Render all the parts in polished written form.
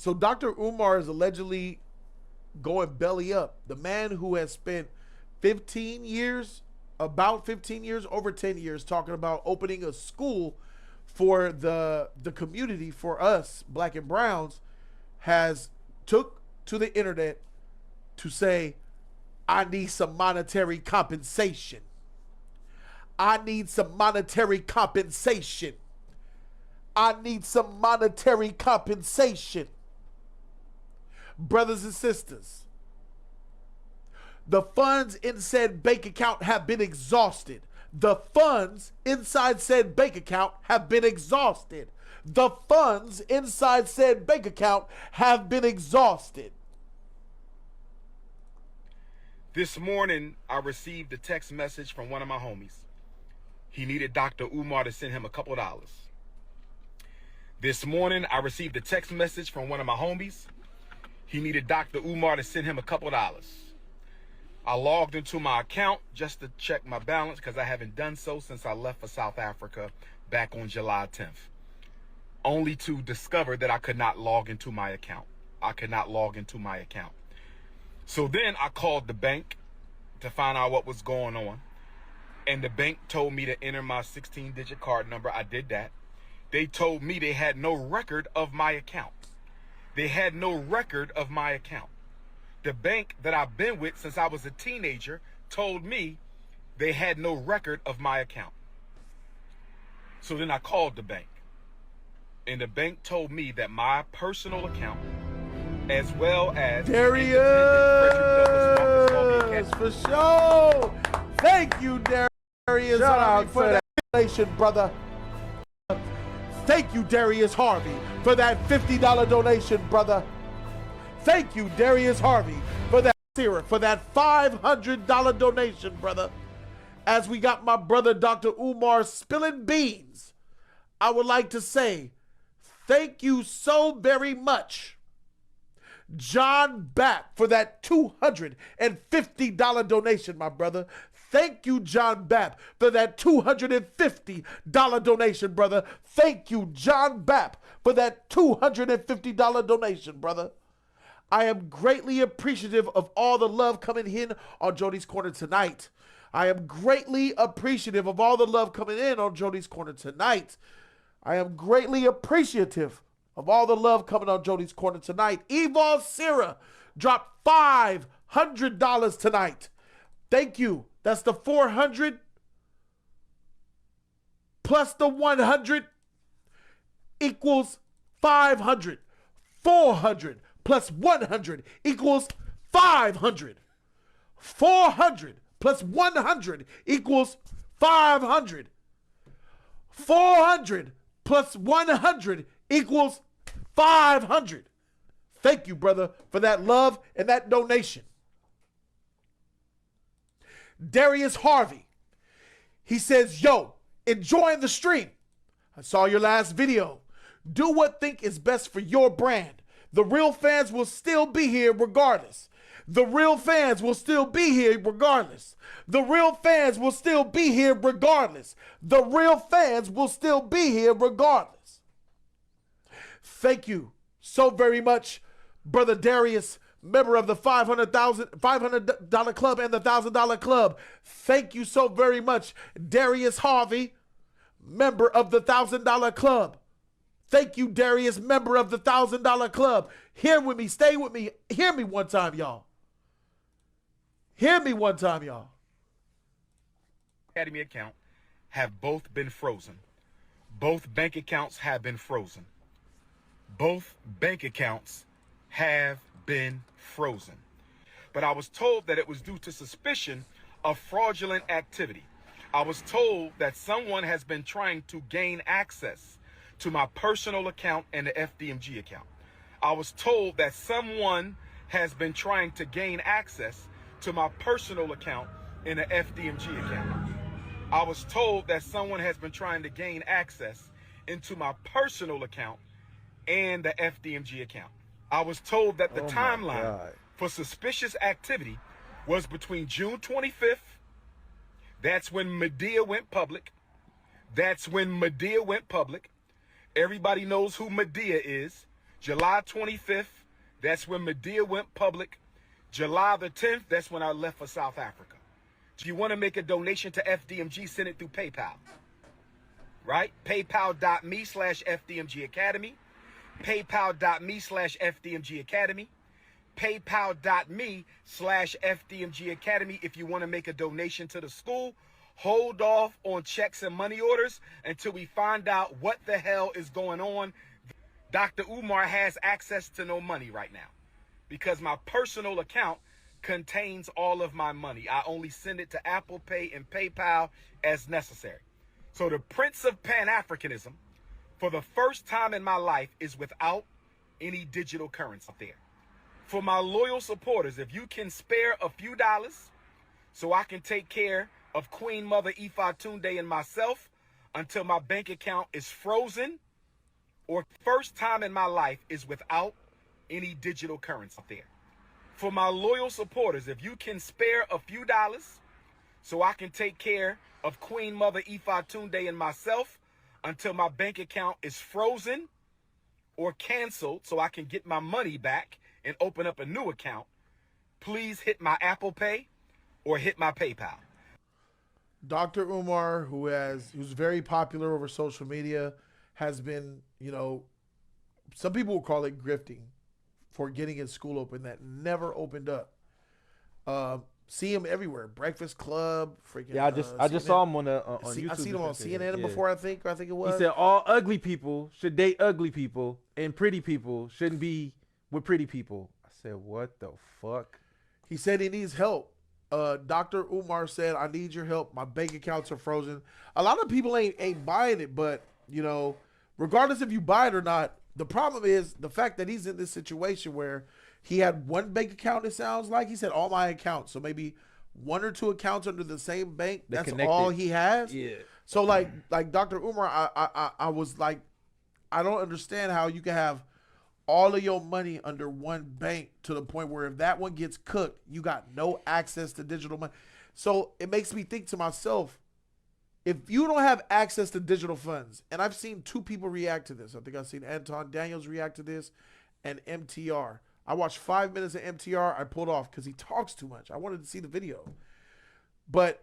So Dr. Umar is allegedly going belly up. The man who has spent 15 years, about 15 years, over 10 years, talking about opening a school for the community, for us, black and browns, has took to the internet to say, I need some monetary compensation. I need some monetary compensation. I need some monetary compensation. Brothers and sisters, the funds in said bank account have been exhausted. The funds inside said bank account have been exhausted. The funds inside said bank account have been exhausted. This morning, I received a text message from one of my homies. He needed Dr. Umar to send him a couple of dollars. This morning, I received a text message from one of my homies. He needed Dr. Umar to send him a couple of dollars. I logged into my account just to check my balance because I haven't done so since I left for South Africa back on July 10th. Only to discover that I could not log into my account. So then I called the bank to find out what was going on. And the bank told me to enter my 16-digit card number. I did that. They told me they had no record of my account. The bank that I've been with since I was a teenager told me they had no record of my account. So then I called the bank. And the bank told me that my personal account, as well as Darius, for sure. Thank you, Darius. Shout out for that donation, brother. Thank you, Darius Harvey, for that $50 donation, brother. Thank you, Darius Harvey, for that $500 donation, brother. As we got my brother Dr. Umar spilling beans, I would like to say thank you so very much, John Bapp, for that $250 donation, my brother. Thank you, John Bapp, for that $250 donation, brother. Thank you, John Bapp, for that $250 donation, brother. I am greatly appreciative of all the love coming in on Jody's Corner tonight. I am greatly appreciative of all the love coming in on Jody's Corner tonight. I am greatly appreciative of all the love coming on Jody's Corner tonight. Evil Sierra dropped $500 tonight. Thank you. That's the 400 plus the 100 equals 500. 400 plus 100 equals 500. 400 plus 100 equals 500. 400 plus 100 equals 500. Thank you, brother, for that love and that donation. Darius Harvey, he says, yo, enjoying the stream. I saw your last video. Do what think is best for your brand. The real fans will still be here regardless. The real fans will still be here regardless. The real fans will still be here regardless. The real fans will still be here regardless. Thank you so very much, Brother Darius, member of the $500 club and the $1,000 club. Thank you so very much, Darius Harvey, member of the $1,000 club. Thank you, Darius, member of the $1,000 club. Hear with me, stay with me. Hear me one time, y'all. Hear me one time, y'all. Academy account have both been frozen. Both bank accounts have been frozen. Both bank accounts have been frozen. But I was told that it was due to suspicion of fraudulent activity. I was told that someone has been trying to gain access to my personal account and the FDMG account. I was told that someone has been trying to gain access to my personal account and the FDMG account. I was told that someone has been trying to gain access into my personal account and the FDMG account. I was told that the timeline for suspicious activity was between June 25th. That's when Medea went public. Everybody knows who Medea is. July 25th, that's when Medea went public. July the 10th, that's when I left for South Africa. If you want to make a donation to FDMG, send it through PayPal. Right? PayPal.me/FDMG Academy. PayPal.me/FDMG Academy. PayPal.me/FDMG Academy. If you want to make a donation to the school, hold off on checks and money orders until we find out what the hell is going on. Dr. Umar has access to no money right now because my personal account contains all of my money. I only send it to Apple Pay and PayPal as necessary. So the Prince of Pan-Africanism, for the first time in my life, is without any digital currency there. For my loyal supporters, if you can spare a few dollars so I can take care of Queen Mother Ifa and myself until my bank account is frozen, or first time in my life is without any digital currency there. For my loyal supporters, if you can spare a few dollars so I can take care of Queen Mother Ifa and myself until my bank account is frozen or canceled so I can get my money back and open up a new account, please hit my Apple Pay or hit my PayPal. Dr. Umar, who's very popular over social media, has been, some people will call it grifting for getting his school open that never opened up. See him everywhere. Breakfast Club, freaking. Yeah, I just saw him on YouTube. I seen him on CNN before. I think it was. He said all ugly people should date ugly people, and pretty people shouldn't be with pretty people. I said, what the fuck? He said he needs help. Dr. Umar said, I need your help. My bank accounts are frozen. A lot of people ain't buying it, but regardless if you buy it or not, the problem is the fact that he's in this situation where he had one bank account, it sounds like. He said all my accounts. So maybe one or two accounts under the same bank. That's all he has. Yeah. So like Dr. Umar, I was like, I don't understand how you can have all of your money under one bank to the point where if that one gets cooked, you got no access to digital money. So it makes me think to myself, if you don't have access to digital funds, and I've seen two people react to this. I think I've seen Anton Daniels react to this and MTR. I watched 5 minutes of MTR. I pulled off because he talks too much. I wanted to see the video. But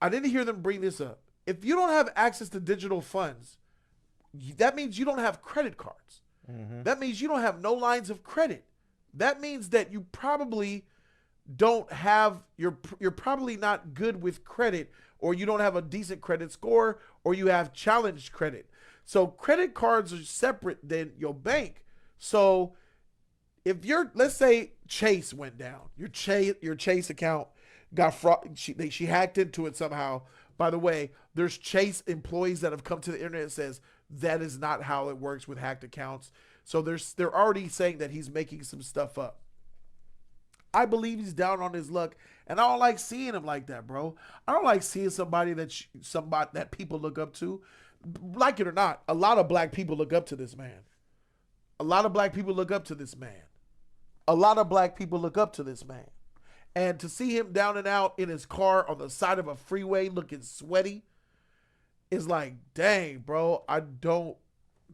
I didn't hear them bring this up. If you don't have access to digital funds, that means you don't have credit cards. Mm-hmm. That means you don't have no lines of credit. That means that you probably don't have, you're probably not good with credit, or you don't have a decent credit score, or you have challenged credit. So credit cards are separate than your bank. So if let's say Chase went down, your Chase account got fraud, she hacked into it somehow. By the way, there's Chase employees that have come to the internet and says that is not how it works with hacked accounts. So they're already saying that he's making some stuff up. I believe he's down on his luck, and I don't like seeing him like that, bro. I don't like seeing somebody that people look up to. Like it or not, a lot of black people look up to this man. A lot of black people look up to this man. A lot of black people look up to this man. And to see him down and out in his car on the side of a freeway looking sweaty is like, dang, bro, I don't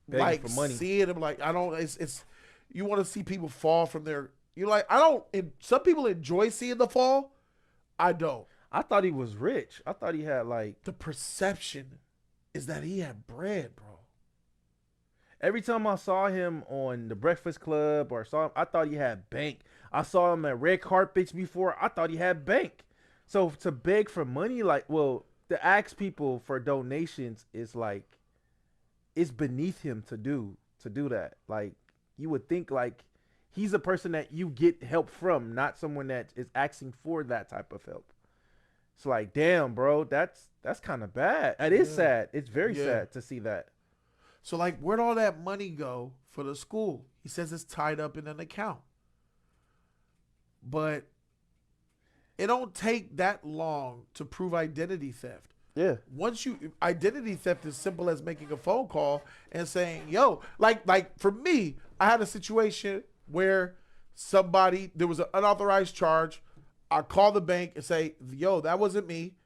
like seeing him. Like, I don't, it's you want to see people fall from their, you're like, I don't, some people enjoy seeing the fall. I don't. I thought he was rich. I thought he had like. The perception is that he had bread, bro. Every time I saw him on the Breakfast Club or saw him, I thought he had bank. I saw him at red carpets before. I thought he had bank. So to beg for money, like, well, to ask people for donations is like, it's beneath him to do that. Like, you would think like he's a person that you get help from, not someone that is asking for that type of help. It's like, damn, bro, that's kind of bad. It is sad. It's very sad to see that. So, like, where'd all that money go for the school? He says it's tied up in an account. But it don't take that long to prove identity theft. Yeah. Identity theft is simple as making a phone call and saying, yo, like for me, I had a situation where there was an unauthorized charge. I call the bank and say, yo, that wasn't me.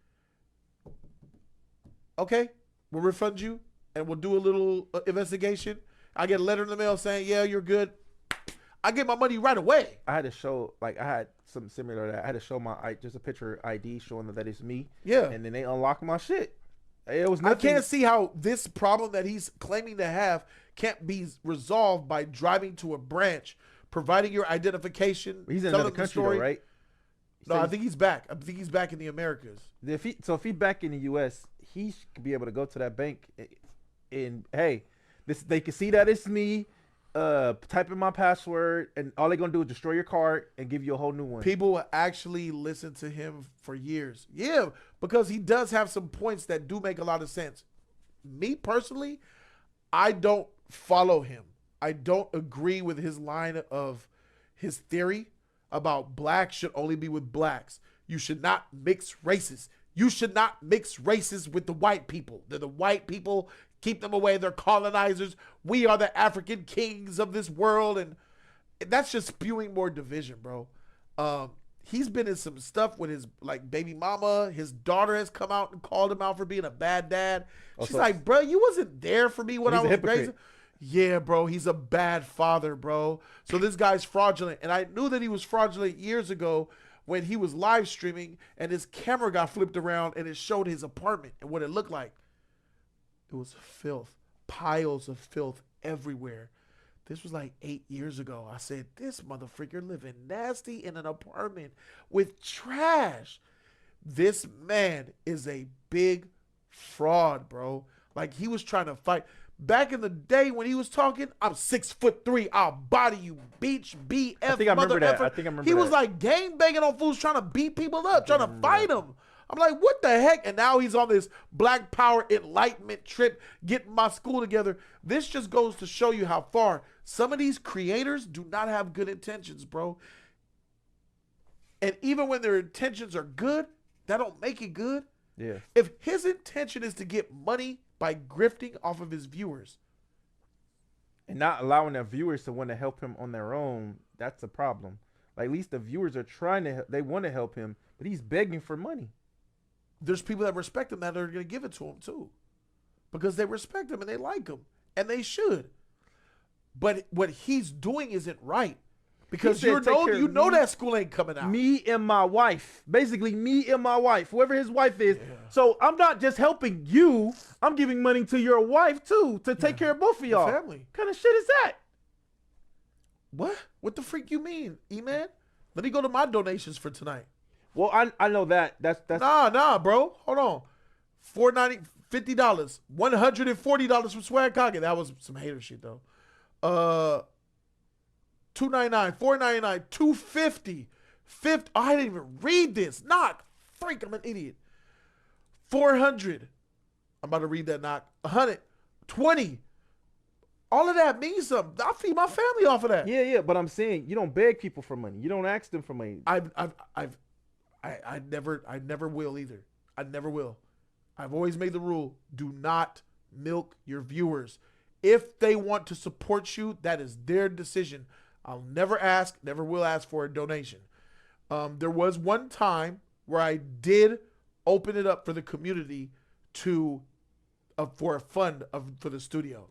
Okay, we'll refund you. And we'll do a little investigation. I get a letter in the mail saying, yeah, you're good. I get my money right away. I had to show, like, I had something similar to that. I had to show just a picture ID showing that it's me. Yeah. And then they unlock my shit. It was I nothing. can't see how this problem that he's claiming to have can't be resolved by driving to a branch, providing your identification. He's in telling another them the country, story. though, right? No, I think he's back. I think he's back in the Americas. If he's back in the U.S., he should be able to go to that bank and hey, they can see that it's me. Type in my password, and all they're gonna do is destroy your card and give you a whole new one. People will actually listen to him for years. Yeah, because he does have some points that do make a lot of sense. Me personally, I don't follow him. I don't agree with his line of his theory about blacks should only be with blacks. You should not mix races. You should not mix races with the white people. They're the white people. Keep them away. They're colonizers. We are the African kings of this world. And that's just spewing more division, bro. He's been in some stuff with his like baby mama. His daughter has come out and called him out for being a bad dad. She's like, bro, you wasn't there for me when I was raising. Yeah, bro, he's a bad father, bro. So this guy's fraudulent. And I knew that he was fraudulent years ago when he was live streaming and his camera got flipped around and it showed his apartment and what it looked like. It was filth, piles of filth everywhere. This was like 8 years ago. I said, this motherfucker living nasty in an apartment with trash. This man is a big fraud, bro. Like he was trying to fight. Back in the day when he was talking, I'm 6'3", I'll body you, beach, BF, I think I remember that. motherfucker. I think I remember He was that. like gang banging on fools, trying to beat people up, trying to fight them. I'm like, what the heck? And now he's on this black power enlightenment trip, getting my school together. This just goes to show you how far some of these creators do not have good intentions, bro. And even when their intentions are good, that don't make it good. Yeah. If his intention is to get money by grifting off of his viewers and not allowing their viewers to want to help him on their own, that's a problem. Like at least the viewers are trying to, they want to help him, but he's begging for money. There's people that respect him that are going to give it to him too, because they respect him and they like him, and they should. But what he's doing isn't right, because you know that school ain't coming out. Me and my wife, basically me and my wife, whoever his wife is. Yeah. So I'm not just helping you; I'm giving money to your wife too to take care of both of y'all. Family. What kind of shit is that? What? What the freak you mean, E-Man? Let me go to my donations for tonight. Well, I know that. That's nah, bro. Hold on. $4.90, $50, $140 from Swag Cocket. That was some hater shit though. $2.99, $4.99, $2.50, $50. Oh, I didn't even read this. Knock. Freak, I'm an idiot. $400. I'm about to read that knock. $100, $20. All of that means something. I feed my family off of that. Yeah. But I'm saying you don't beg people for money. You don't ask them for money. I never will either. I never will. I've always made the rule: do not milk your viewers. If they want to support you, that is their decision. I'll never ask, never will ask for a donation. There was one time where I did open it up for the community to for a fund for the studio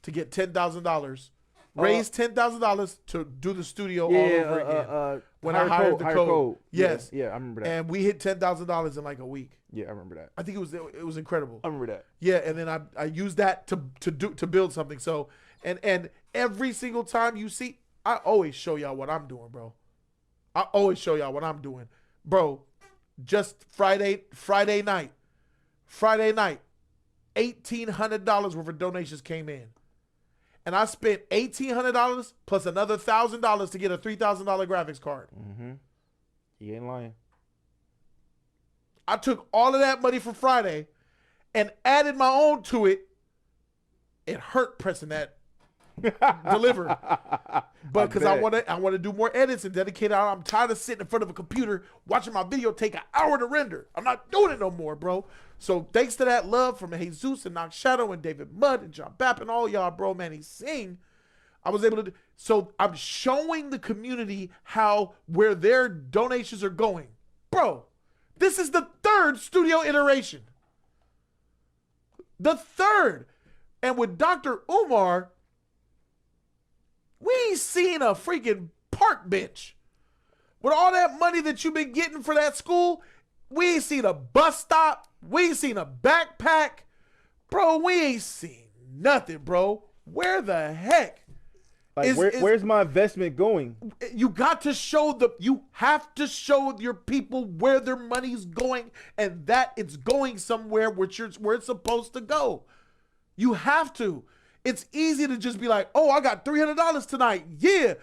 to get $10,000. Raise $10,000 to do the studio all over again. When I hired the code. Yes. Yeah, I remember that. And we hit $10,000 in like a week. Yeah, I remember that. I think it was incredible. I remember that. Yeah, and then I used that to build something. So and every single time you see, I always show y'all what I'm doing, bro. I always show y'all what I'm doing. Bro, just Friday night, $1,800 worth of donations came in. And I spent $1,800 plus another $1,000 to get a $3,000 graphics card. Mm-hmm. He ain't lying. I took all of that money from Friday and added my own to it. It hurt pressing that deliver, but because I want to do more edits and dedicate out. I'm tired of sitting in front of a computer watching my video take an hour to render. I'm not doing it no more, bro. So thanks to that love from Jesus and Knock Shadow and David Mudd and John Bapp and all y'all, bro, man, he sing. I was able to do, so I'm showing the community where their donations are going, bro. This is the third studio iteration. The third. And with Dr. Umar, We ain't seen a freaking park bench. With all that money that you've been getting for that school, we ain't seen a bus stop. We ain't seen a backpack. Bro, we ain't seen nothing, bro. Where the heck? Like, where's my investment going? You have to show your people where their money's going and that it's going somewhere where it's supposed to go. You have to. It's easy to just be like, oh, I got $300 tonight. Yeah.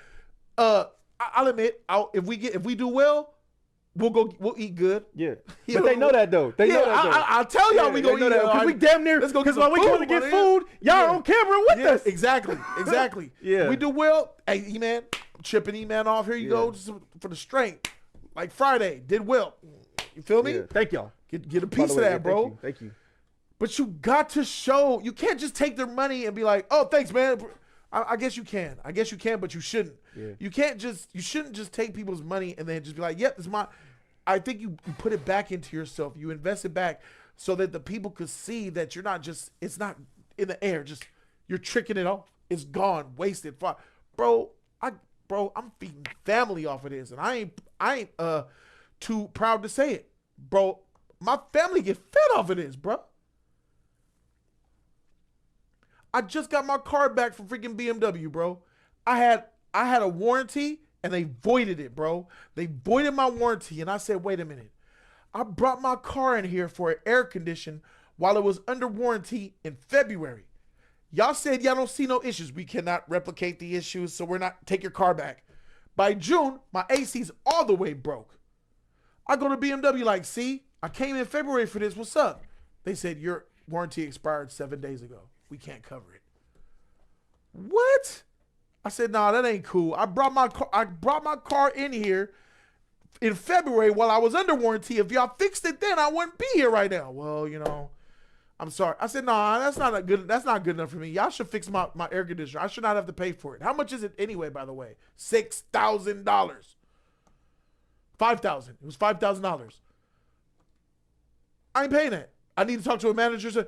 I'll admit, if we do well, we'll eat good. Yeah. But they know that though. They know that though. I'll tell y'all we gonna eat that. Because we damn near, let's go get because when we go to get food, y'all on camera with us. Exactly. Yeah. We do well. Hey, E-Man, I'm chipping E-Man off. Here you go for the strength. Like Friday, did well. You feel me? Yeah. Thank y'all. Get a piece of that, bro. Thank you. But you got to show. You can't just take their money and be like, oh, thanks, man. I guess you can. But you shouldn't. Yeah. You shouldn't just take people's money and then just be like, yep, this is my. I think you put it back into yourself. You invest it back so that the people could see that you're not just, it's not in the air. Just, you're tricking it off. It's gone, wasted. Bro, I'm feeding family off of this. And I ain't too proud to say it. Bro, my family get fed off of this, bro. I just got my car back from freaking BMW, bro. I had a warranty and they voided it, bro. They voided my warranty and I said, wait a minute. I brought my car in here for an air condition while it was under warranty in February. Y'all said y'all don't see no issues. We cannot replicate the issues, so we're not, take your car back. By June, my AC's all the way broke. I go to BMW like, see, I came in February for this. What's up? They said your warranty expired 7 days ago. We can't cover it. What? I said, nah, that ain't cool. I brought my car in here in February while I was under warranty. If y'all fixed it then, I wouldn't be here right now. Well, I'm sorry. I said, nah, that's not good enough for me. Y'all should fix my air conditioner. I should not have to pay for it. How much is it anyway, by the way? $6,000. $5,000. It was $5,000. I ain't paying that. I need to talk to a manager. So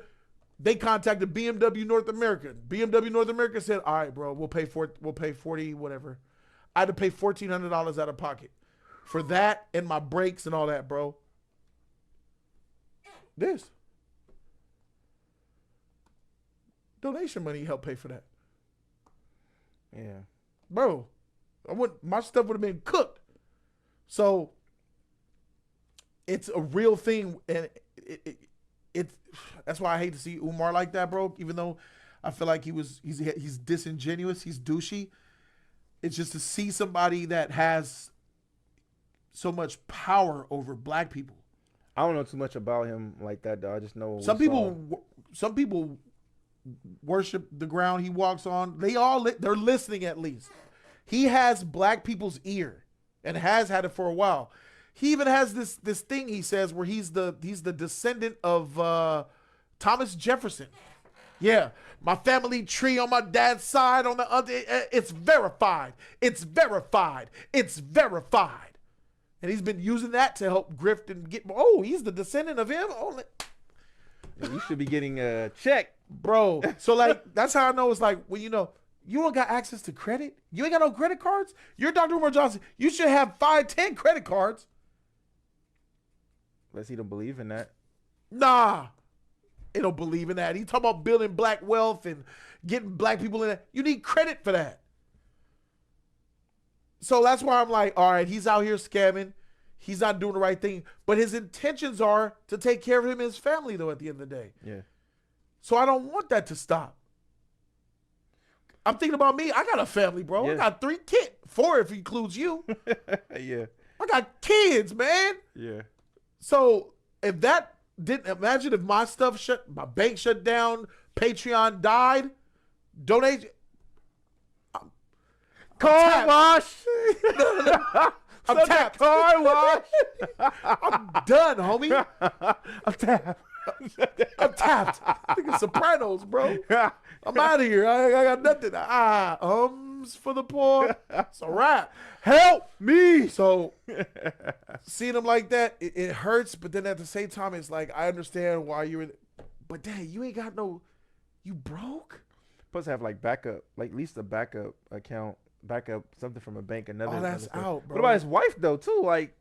they contacted BMW North America. BMW North America said, all right, bro, we'll pay 40, whatever. I had to pay $1,400 out of pocket for that and my brakes and all that, bro. This. Donation money helped pay for that. Yeah. Bro, my stuff would have been cooked. So it's a real thing, and it's that's why I hate to see Umar like that, bro. Even though I feel like he's disingenuous, he's douchey. It's just to see somebody that has so much power over black people. I don't know too much about him like that, though. I just know some people worship the ground he walks on. They're listening at least. He has black people's ear and has had it for a while. He even has this thing he says where he's the descendant of Thomas Jefferson. Yeah, my family tree on my dad's side on the other, it's verified. It's verified. It's verified. And he's been using that to help grift and get more. Oh, he's the descendant of him? Oh, you should be getting a check. Bro. So, like, that's how I know it's like, well, you don't got access to credit. You ain't got no credit cards. You're Dr. Umar Johnson. You should have 5, 10 credit cards. Unless he don't believe in that. Nah. He don't believe in that. He talking about building black wealth and getting black people in that. You need credit for that. So that's why I'm like, all right, he's out here scamming. He's not doing the right thing. But his intentions are to take care of him and his family, though, at the end of the day. Yeah. So I don't want that to stop. I'm thinking about me. I got a family, bro. Yeah. I got 3 kids. 4 if it includes you. Yeah. I got kids, man. Yeah. So if that didn't, imagine if my stuff my bank shut down, Patreon died, donate. Car wash. I'm tapped. Car wash. I'm done, homie. I'm tapped. I'm tapped. I think it's Sopranos, bro. I'm out of here. I got nothing. Ums for the poor. It's a wrap. Help me. So seeing him like that, it hurts. But then at the same time, it's like, I understand why you're in. But dang, you ain't got no, you broke? supposed to have like backup, like at least a backup account, backup something from a bank, another. Oh, that's another out, bro. What about his wife though too? Like,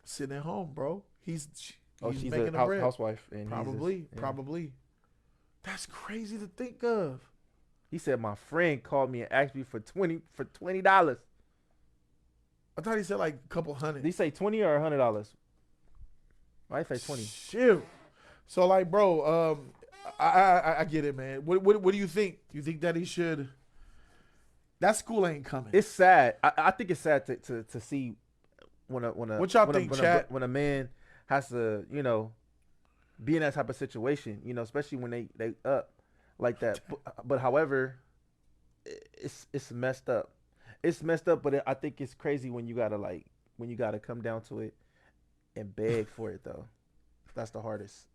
sitting at home, bro. He's she's making a the bread. housewife, and Probably. That's crazy to think of. He said my friend called me and asked me for $20. I thought he said like a couple hundred. Did he say $20 or $100? Why did he say 20? Shoot. So like, bro, I get it, man. What do you think? Do you think that he should? That school ain't coming. It's sad. I think it's sad to see when a man has to, you know, be in that type of situation, you know, especially when they up like that. But however, it's messed up. It's messed up, but I think it's crazy when you gotta come down to it and beg for it though. That's the hardest.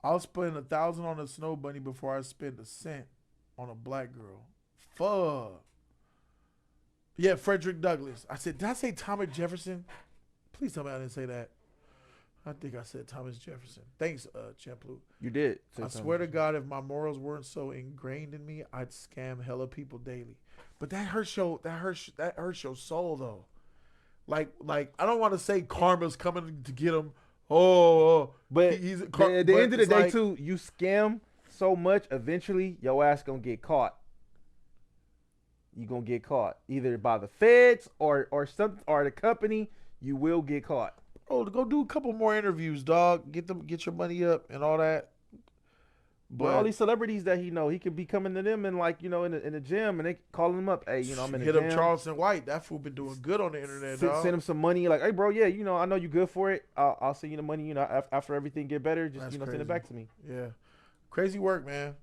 I'll spend 1,000 on a snow bunny before I spend a cent on a black girl. Fuck. Yeah, Frederick Douglass. I said, did I say Thomas Jefferson? Please tell me I didn't say that. I think I said Thomas Jefferson. Thanks, Champlu. You did. I swear to God, if my morals weren't so ingrained in me, I'd scam hella people daily. But that hurts your soul though. Like I don't want to say karma's coming to get him. But at the end of the day, too, you scam so much, eventually your ass gonna get caught. You gonna get caught either by the feds or the company. You will get caught. Oh, go do a couple more interviews, dog. Get your money up and all that. But all these celebrities that he could be coming to them and like, you know, in the gym, and they calling him up. Hey, you know, I'm in the gym. Hit up Charleston White. That fool been doing good on the internet, dog. Send him some money. Like, hey, bro, yeah, you know, I know you good for it. I'll send you the money. You know, after everything get better, just, you know, send it back to me. Yeah, crazy work, man.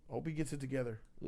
Hope he gets it together. Yeah.